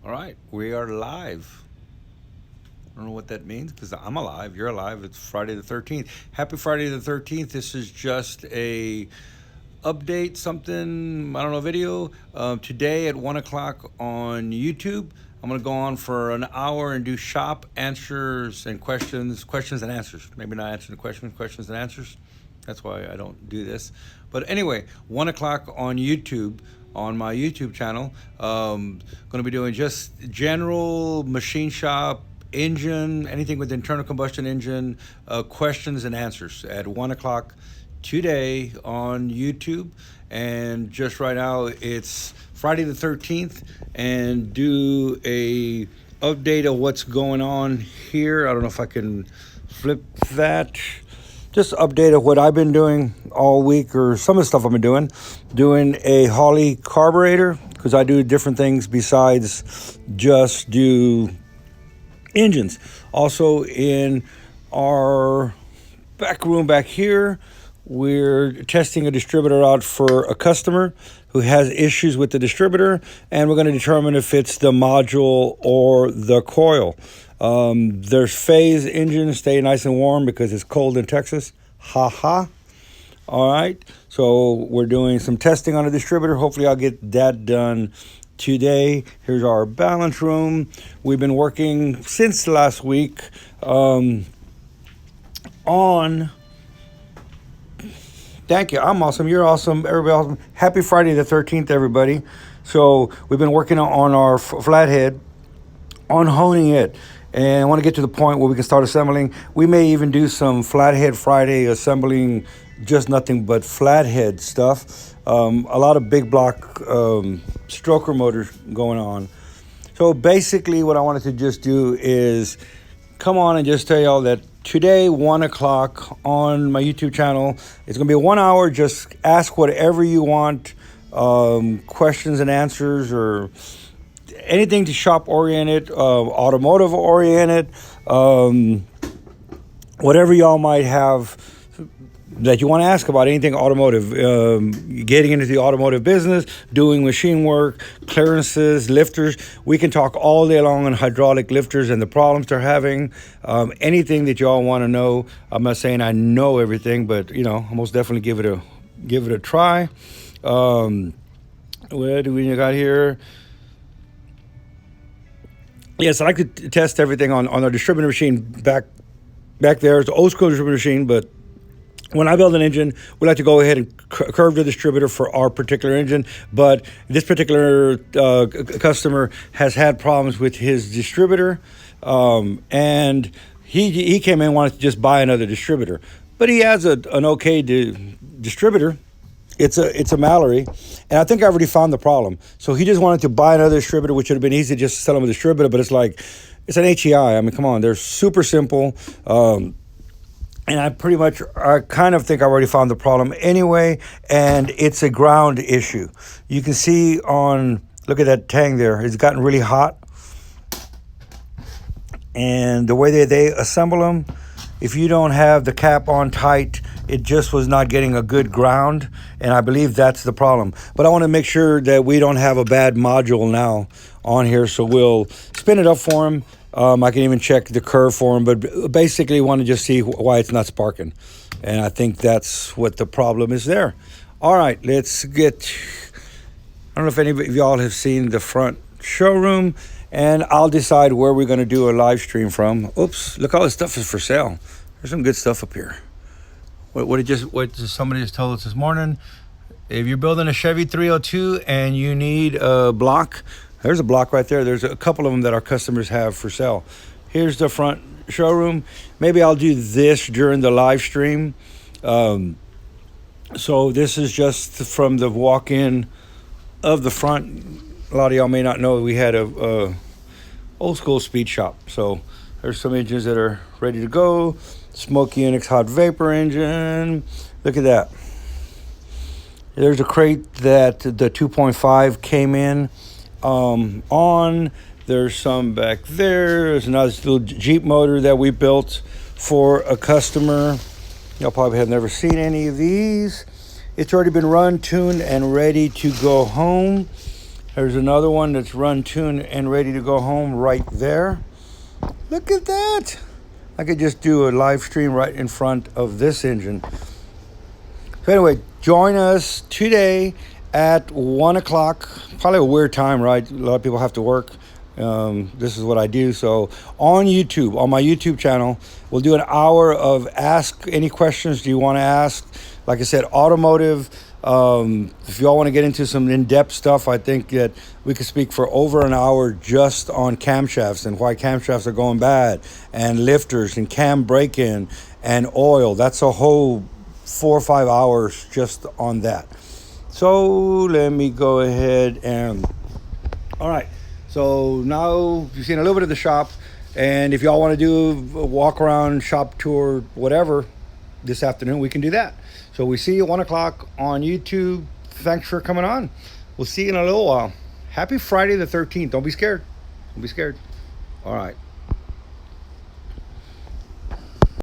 All right, we are live. I don't know what that means because I'm alive. You're alive. It's Friday the 13th. Happy Friday the 13th. This is just a update, something, I don't know, video. Today at 1 o'clock on YouTube, I'm going to go on for an hour and do shop answers and questions and answers. Maybe not answering the questions and answers. That's why I don't do this. But anyway, 1 o'clock on YouTube, on my YouTube channel. Going to be doing just general machine shop, engine, anything with internal combustion engine, questions and answers at 1 o'clock today on YouTube. And just right now, it's Friday the 13th, and do a update of what's going on here. I don't know if I can flip that. Just update of what I've been doing all week, or some of the stuff I've been doing a Holly carburetor, because I do different things besides just do engines. Also in our back room back here, we're testing a distributor out for a customer who has issues with the distributor, and we're going to determine if it's the module or the coil. There's phase engines, stay nice and warm because it's cold in Texas. Ha ha. All right. So we're doing some testing on a distributor. Hopefully I'll get that done today. Here's our balance room. We've been working since last week on... Thank you. I'm awesome. You're awesome. Everybody awesome. Happy Friday the 13th, everybody. So we've been working on our flathead, on honing it. And I want to get to the point where we can start assembling. We may even do some Flathead Friday assembling, just nothing but flathead stuff. A lot of big block stroker motors going on. So basically what I wanted to just do is come on and just tell y'all that today, 1 o'clock on my YouTube channel, it's going to be 1 hour. Just ask whatever you want, questions and answers, or anything to shop oriented, automotive oriented, whatever y'all might have that you want to ask about, anything automotive, getting into the automotive business, doing machine work, clearances, lifters. We can talk all day long on hydraulic lifters and the problems they're having. Anything that y'all want to know. I'm not saying I know everything, but I most definitely give it a try. What do we got here? Yes, I like to test everything on our distributor machine back there. It's an old school distributor machine, but when I build an engine, we like to go ahead and curve the distributor for our particular engine. But this particular customer has had problems with his distributor, and he came in and wanted to just buy another distributor. But he has an okay distributor. It's a Mallory, and I think I already found the problem. So he just wanted to buy another distributor, which would have been easy just to sell him a distributor, but it's like, it's an HEI. I mean, come on, they're super simple. And I kind of think I already found the problem anyway, and it's a ground issue. You can see look at that tang there. It's gotten really hot. And the way they assemble them, if you don't have the cap on tight, it just was not getting a good ground, and I believe that's the problem. But I want to make sure that we don't have a bad module now on here, so we'll spin it up for him. I can even check the curve for him, but basically want to just see why it's not sparking. And I think that's what the problem is there. All right, let's get... I don't know if any of y'all have seen the front showroom, and I'll decide where we're going to do a live stream from. Oops, look, all this stuff is for sale. There's some good stuff up here. What somebody just told us this morning, if you're building a Chevy 302 and you need a block, there's a block right there. There's a couple of them that our customers have for sale. Here's the front showroom. Maybe I'll do this during the live stream. So this is just from the walk-in of the front. A lot of y'all may not know we had a old school speed shop. So there's some engines that are ready to go. Smoky Unix hot vapor engine. Look at that. There's a crate that the 2.5 came in on. There's some back there. There's another little Jeep motor that we built for a customer. Y'all probably have never seen any of these. It's already been run, tuned, and ready to go home. There's another one that's run, tuned, and ready to go home right there. Look at that. I could just do a live stream right in front of this engine. So anyway, join us today at 1 o'clock. Probably a weird time, right? A lot of people have to work. This is what I do. So on YouTube, on my YouTube channel, we'll do an hour of ask any questions you want to ask. Like I said, automotive. If y'all want to get into some in-depth stuff, I think that we could speak for over an hour just on camshafts and why camshafts are going bad, and lifters and cam break-in and oil. That's a whole 4 or 5 hours just on that. So let me go ahead and, all right. So now you've seen a little bit of the shop, and if y'all want to do a walk around, shop tour, whatever, this afternoon, we can do that. So we see you at 1 o'clock on YouTube. Thanks for coming on. We'll see you in a little while. Happy Friday the 13th. Don't be scared. Don't be scared. All right.